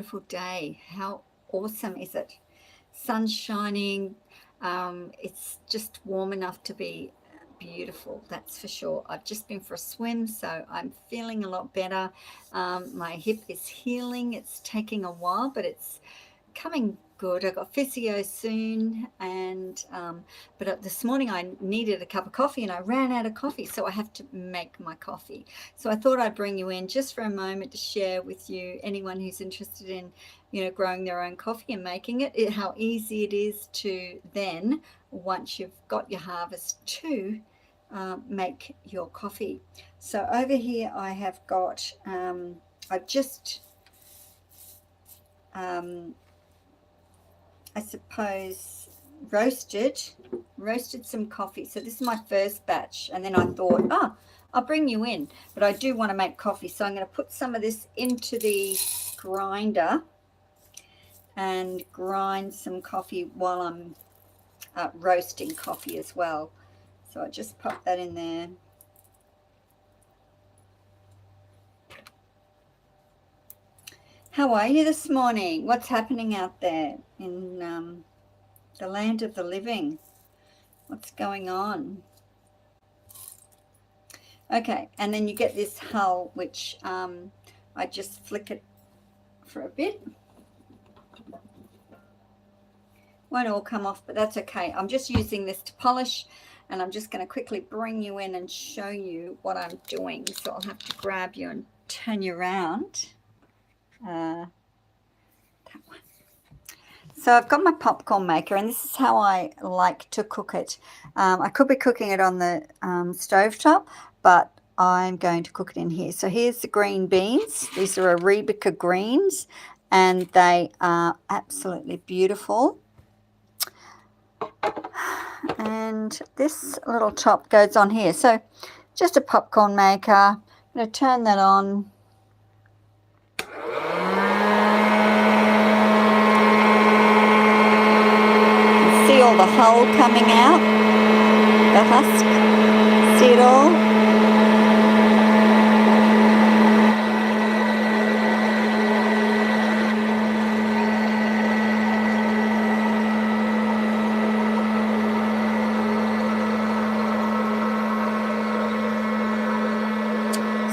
beautiful day. How awesome is it? Sun's shining. It's just warm enough to be beautiful, that's for sure. I've just been for a swim, so I'm feeling a lot better. My hip is healing. It's taking a while, but it's coming good. I got physio soon, and but this morning I needed a cup of coffee and I ran out of coffee, so I have to make my coffee. So I thought I'd bring you in just for a moment to share with you, anyone who's interested in, growing their own coffee and making how easy it is to then, once you've got your harvest, to make your coffee. So over here I have got, I've just I suppose roasted some coffee. So this is my first batch, and then I thought, I'll bring you in, but I do want to make coffee, so I'm going to put some of this into the grinder and grind some coffee while I'm roasting coffee as well. So I just pop that in there. How are you this morning? What's happening out there in the land of the living? What's going on? Okay, and then you get this hull, which I just flick it for a bit. Won't all come off, but that's okay. I'm just using this to polish, and I'm just going to quickly bring you in and show you what I'm doing. So I'll have to grab you and turn you around. That one. So I've got my popcorn maker, and this is how I like to cook it. I could be cooking it on the stovetop, but I'm going to cook it in here. So here's the green beans. These are Arabica greens, and they are absolutely beautiful. And this little top goes on here. So just a popcorn maker. I'm going to turn that on. See all the hull coming out, the husk, see it all?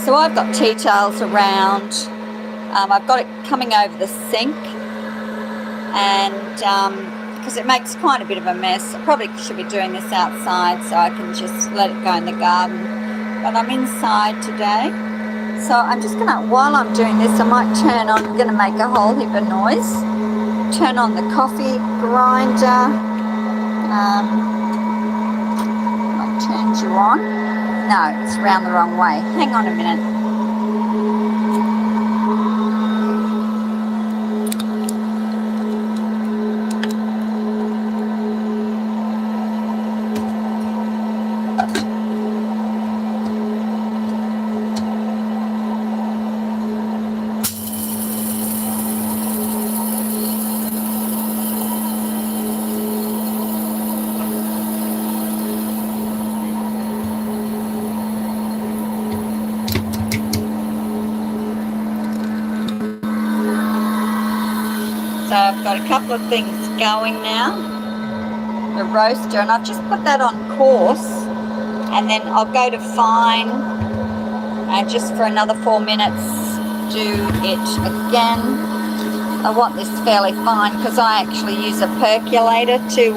So I've got tea towels around. I've got it coming over the sink, and because it makes quite a bit of a mess. I probably should be doing this outside so I can just let it go in the garden, but I'm inside today. So I'm just going to, while I'm doing this, I might turn on, I'm going to make a whole heap of noise, turn on the coffee grinder. I turned you on. No, it's around the wrong way. Hang on a minute. So I've got a couple of things going now. The roaster, and I've just put that on coarse, and then I'll go to fine, and just for another 4 minutes do it again. I want this fairly fine because I actually use a percolator to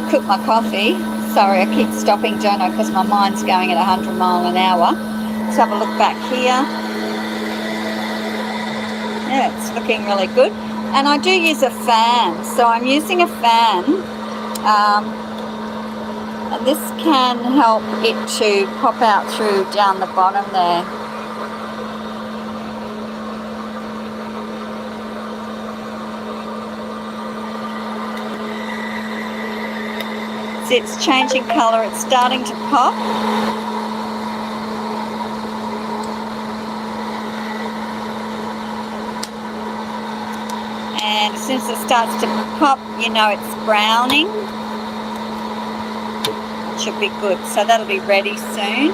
cook my coffee. Sorry, I keep stopping, don't I, because my mind's going at 100 miles an hour. Let's have a look back here. Yeah, it's looking really good. And I do use a fan, so I'm using a fan, and this can help it to pop out through down the bottom there. See, it's changing colour, it's starting to pop. And as soon as it starts to pop, you know it's browning. It should be good. So that'll be ready soon.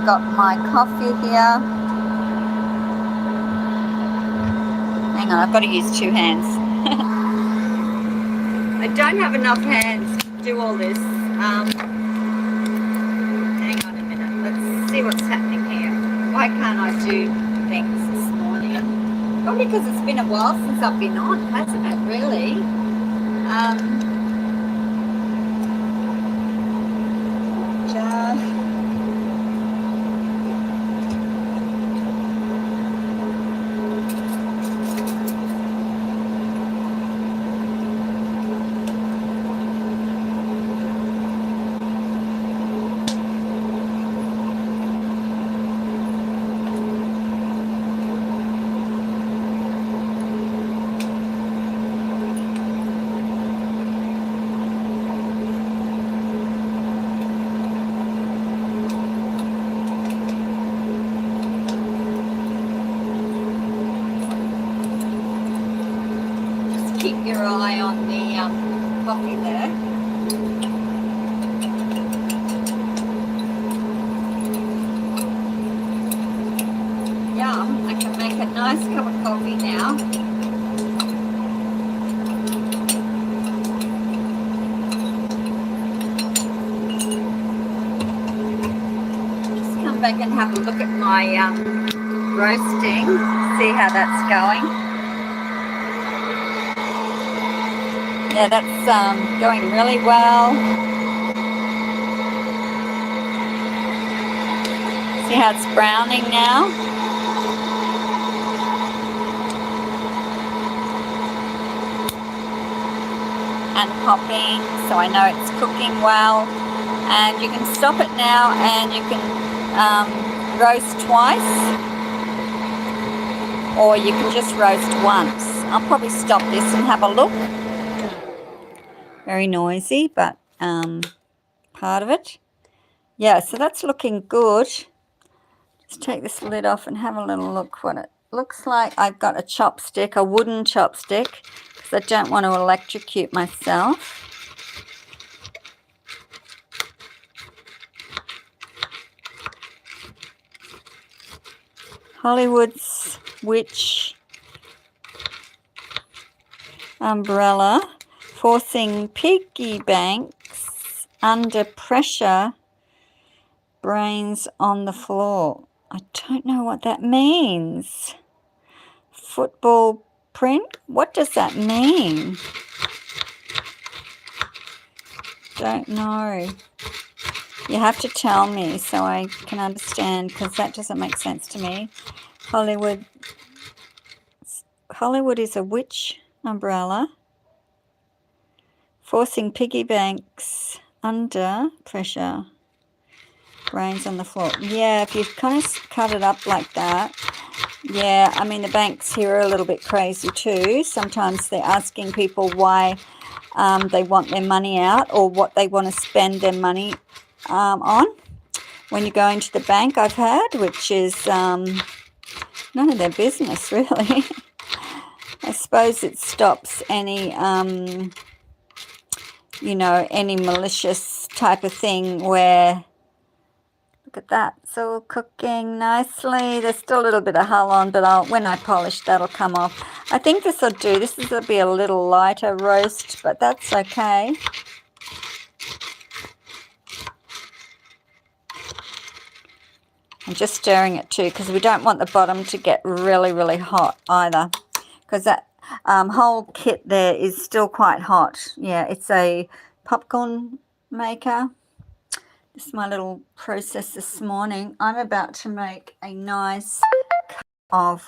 got my coffee here. Hang on, I've got to use 2 hands. I don't have enough hands to do all this. Hang on a minute. Let's see what's happening here. Why can't I do things this morning? Probably because it's been a while since I've been on, hasn't it, really? Keep your eye on the coffee there. Yum, I can make a nice cup of coffee now. Just come back and have a look at my roasting, see how that's going. Yeah, that's going really well. See how it's browning now? And popping, so I know it's cooking well. And you can stop it now and you can roast twice, or you can just roast once. I'll probably stop this and have a look. Very noisy, but part of it. Yeah, so that's looking good. Just take this lid off and have a little look what it looks like. I've got a chopstick, a wooden chopstick, because I don't want to electrocute myself. Hollywood's Witch umbrella, forcing piggy banks under pressure, brains on the floor. I don't know what that means. Football print? What does that mean? Don't know. You have to tell me so I can understand, because that doesn't make sense to me. Hollywood is a witch umbrella, forcing piggy banks under pressure, brains on the floor. Yeah, if you kind of cut it up like that. Yeah, I mean, the banks here are a little bit crazy too. Sometimes they're asking people why they want their money out, or what they want to spend their money on when you go into the bank, I've heard, which is none of their business, really. I suppose it stops any, you know, any malicious type of thing where, look at that, it's all cooking nicely. There's still a little bit of hull on, but when I polish, that'll come off. I think this will do. This will be a little lighter roast, but that's okay. I'm just stirring it too, because we don't want the bottom to get really, really hot either, because that whole kit there is still quite hot. Yeah, it's a popcorn maker. This is my little process this morning. I'm about to make a nice cup of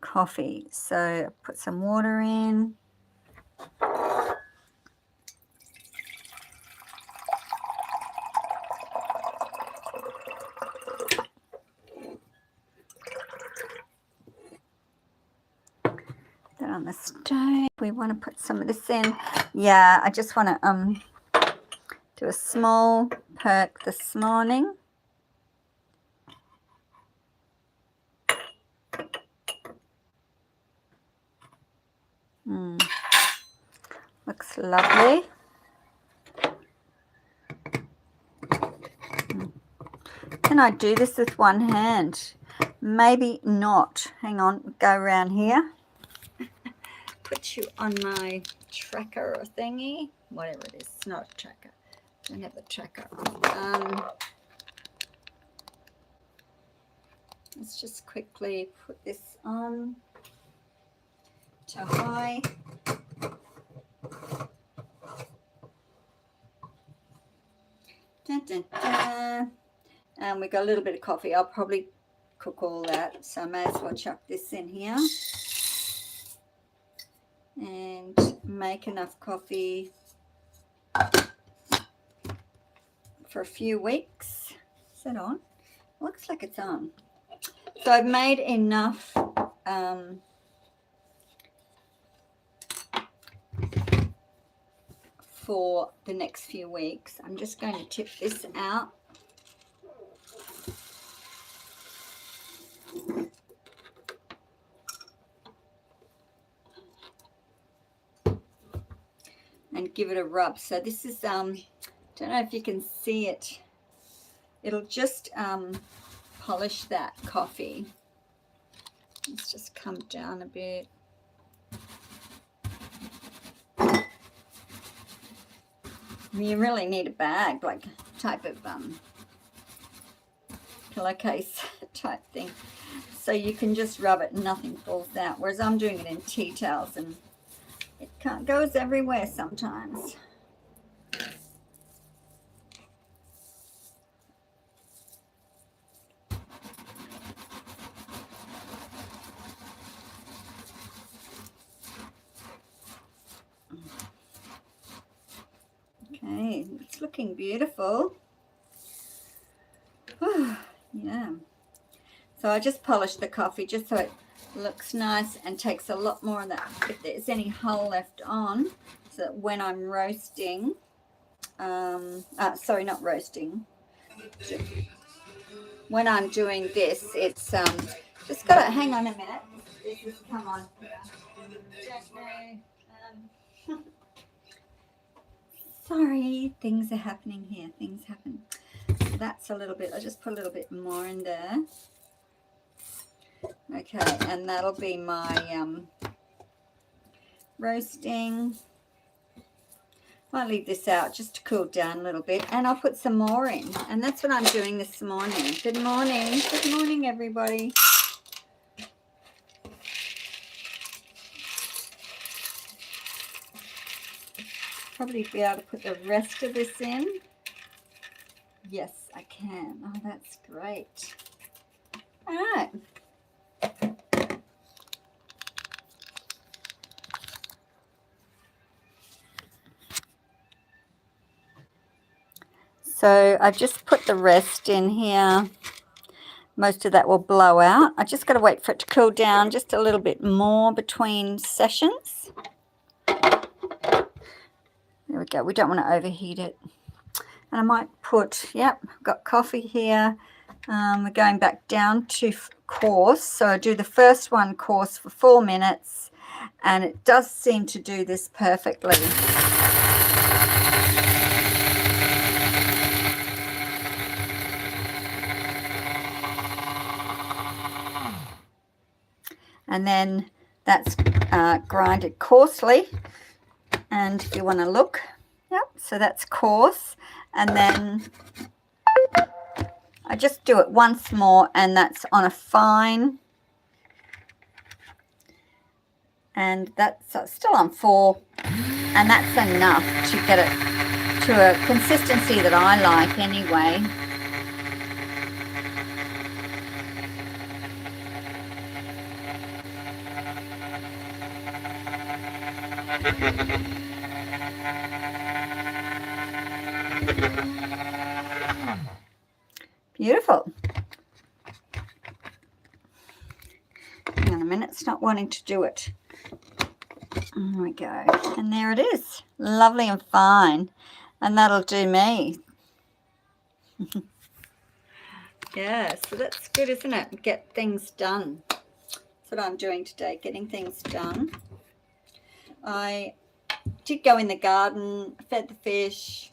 coffee. So put some water in. That on the stove. We want to put some of this in. Yeah, I just want to do a small perk this morning. Looks lovely. can I do this with one hand? Maybe not. Hang on, go around here. Put you on my tracker thingy, whatever it is. It's not a tracker. I don't have a tracker. Let's just quickly put this on to high. Dun, dun, dun. And we got a little bit of coffee. I'll probably cook all that, so I may as well chuck this in here and make enough coffee for a few weeks. Is that on? Looks like it's on. So I've made enough for the next few weeks. I'm just going to tip this out. And give it a rub. So this is, don't know if you can see it. It'll just polish that coffee. Let's just come down a bit. You really need a bag, like type of pillowcase type thing. So you can just rub it and nothing falls out. Whereas I'm doing it in tea towels and it goes everywhere sometimes. Okay, it's looking beautiful. Yeah. So I just polished the coffee just so it looks nice and takes a lot more of that if there's any hull left on, so that when I'm roasting, sorry, not roasting, when I'm doing this, it's just gotta hang on a minute. This has come on here. Sorry, things are happening here. Things happen. So that's a little bit. I just put a little bit more in there. Okay, and that'll be my roasting. I'll leave this out just to cool down a little bit, and I'll put some more in. And that's what I'm doing this morning. Good morning. Good morning, everybody. Probably be able to put the rest of this in. Yes, I can. Oh, that's great. All right. So I've just put the rest in here. Most of that will blow out. I just got to wait for it to cool down just a little bit more between sessions. There we go. We don't want to overheat it. And I might put, yep, I've got coffee here. We're going back down to coarse. So I do the first one coarse for 4 minutes, and it does seem to do this perfectly. And then that's grinded coarsely. And if you want to look, yep, so that's coarse. And then I just do it once more, and that's on a fine. And that's still on 4. And that's enough to get it to a consistency that I like anyway. Beautiful. Hang on a minute, it's not wanting to do it. There we go. And there it is. Lovely and fine. And that'll do me. Yeah, so that's good, isn't it? Get things done. That's what I'm doing today, getting things done. I did go in the garden, fed the fish,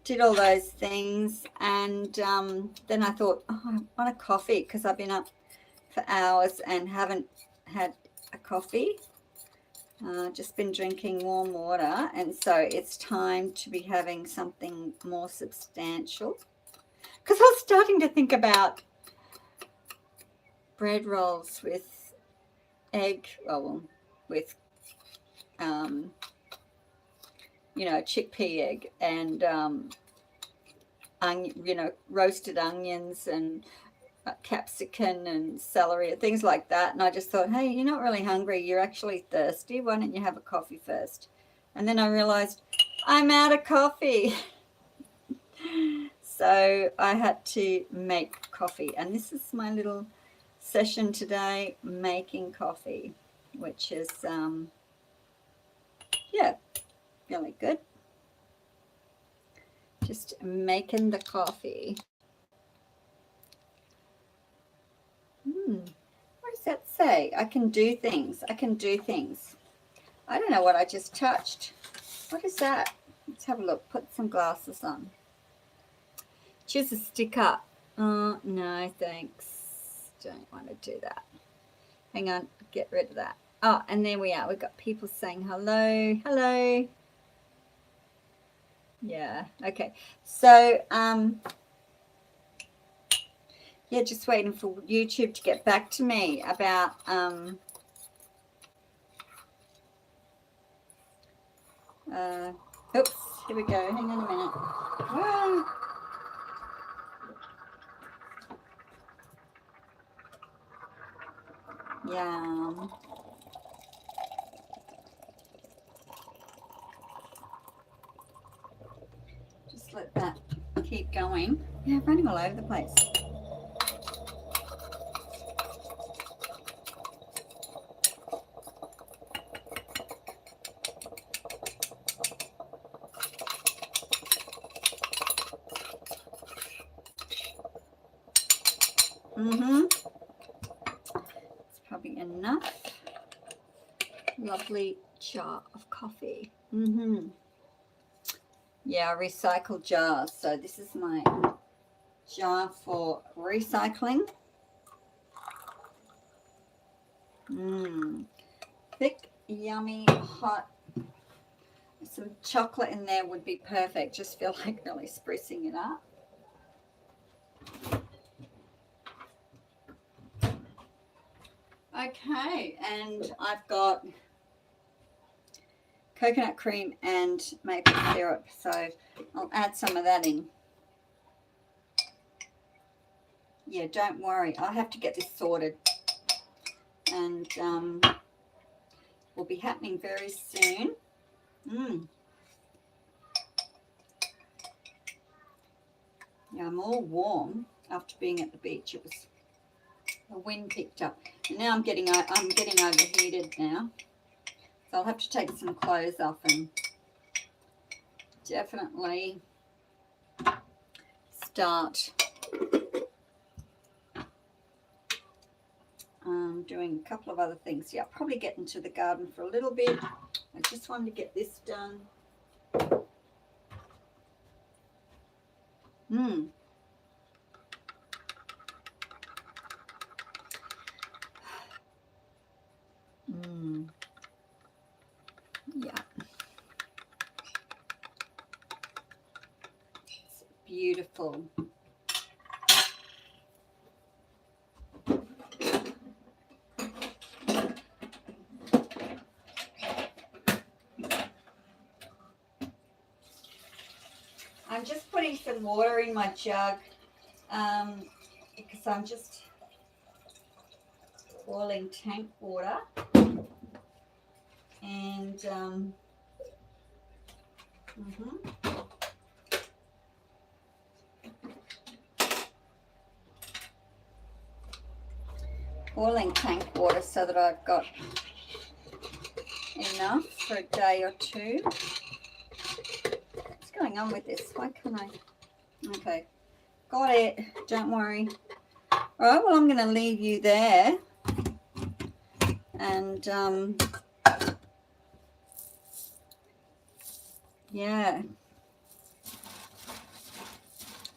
did all those things, and then I thought, oh, I want a coffee because I've been up for hours and haven't had a coffee. Just been drinking warm water, and so it's time to be having something more substantial. Because I was starting to think about bread rolls with egg, well, with chickpea egg and roasted onions and capsicum and celery and things like that. And I just thought, hey, you're not really hungry, you're actually thirsty, why don't you have a coffee first? And then I realized I'm out of coffee. So I had to make coffee, and this is my little session today, making coffee, which is really good. Just making the coffee. What does that say? I can do things. I can do things. I don't know what I just touched. What is that? Let's have a look. Put some glasses on. Choose a sticker. No, thanks. Don't want to do that. Hang on. Get rid of that. Oh, and there we are. We've got people saying hello. Hello. Yeah. Okay. So, yeah, just waiting for YouTube to get back to me about oops, here we go. Hang on a minute. Whoa. Yum. Just let that keep going. Yeah, running all over the place. It's probably enough. Lovely jar of coffee. Yeah, recycled jars. So this is my jar for recycling. Thick, yummy, hot. Some chocolate in there would be perfect. Just feel like really sprucing it up. Okay, and I've got coconut cream and maple syrup, so I'll add some of that in. Yeah, don't worry, I have to get this sorted, and will be happening very soon. Yeah, I'm all warm after being at the beach. It was, the wind picked up, and now I'm getting overheated now. So I'll have to take some clothes off and definitely start doing a couple of other things. Yeah, I'll probably get into the garden for a little bit. I just wanted to get this done. Yeah. It's beautiful. I'm just putting some water in my jug because I'm just boiling tank water, and boiling tank water so that I've got enough for a day or two. What's going on with this? Why can't I? Okay, got it. Don't worry. All right, well, I'm going to leave you there, and yeah,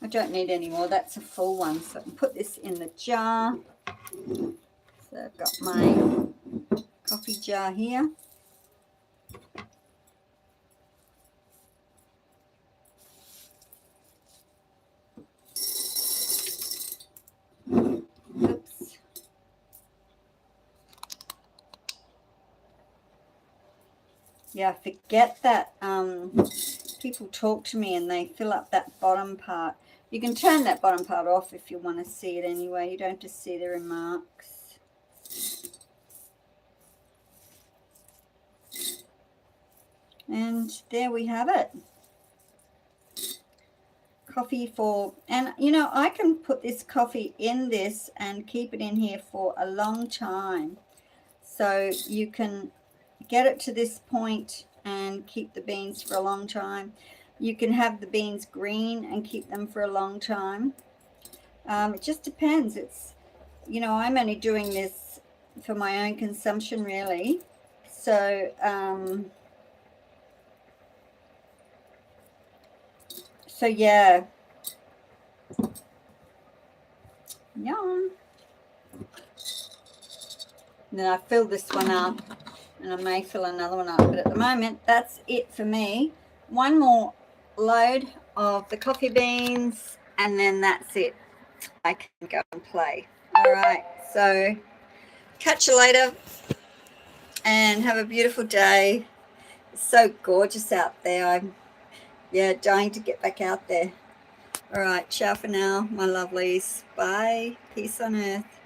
I don't need any more. That's a full one. So I can put this in the jar. So I've got my coffee jar here. Oops. Yeah, I forget that people talk to me and they fill up that bottom part. You can turn that bottom part off if you want to see it anyway. You don't have to see the remarks. And there we have it. Coffee for, and you know, I can put this coffee in this and keep it in here for a long time. So you can get it to this point and keep the beans for a long time. You can have the beans green and keep them for a long time. It just depends. It's, you know, I'm only doing this for my own consumption, really. So, yeah. Yum. And then I fill this one up, and I may fill another one up, but at the moment that's it for me. One more load of the coffee beans, and then that's it. I can go and play. All right, so catch you later and have a beautiful day. It's so gorgeous out there. I'm dying to get back out there. All right, ciao for now, my lovelies. Bye. Peace on earth.